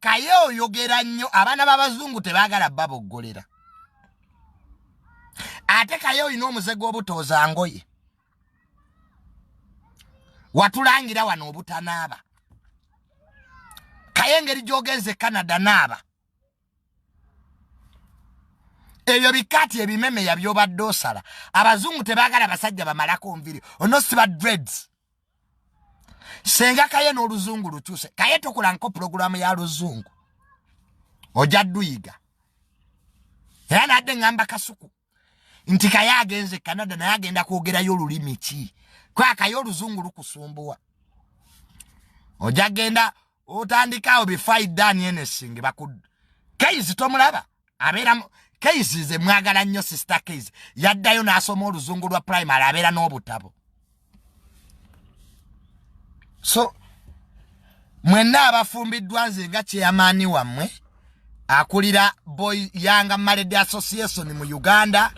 Kaye oyogera nnyo abaana b'abazungu tebaagala baboggolera. Ate Kaye olina omuze gw'obutooza ngoye. Watulangira wano obutanaaba. Kaye engeri gy'ogenze Canada naaba. Ebyo bikati ebimeme yabyobadde osala. Abazungu tebaagala basajja bamalako nviri. Ono siba dreads. Senga Kaye n'oluzungu lukyuse. Kaye tokolanko programu ya luzungu. Ojja duyiga. Era nadde ngamba kasuku. Nti Kaye agenze Canada naye agenda kwogerayo olulimi ki. Kwa Kaye oluzungu lukusumbuwa. Ojja genda otandikawo before done anything bakud. Kaye tomulaba. Abeera Kaye ze mwagala nnyo sister Kaye. Yaddayo n'asoma oluzungu lwa primary abeera n'obutabo. So, mwenna abafumbiddwa nze nga chairman wammwe akulira Boy Young Married Association mu Uganda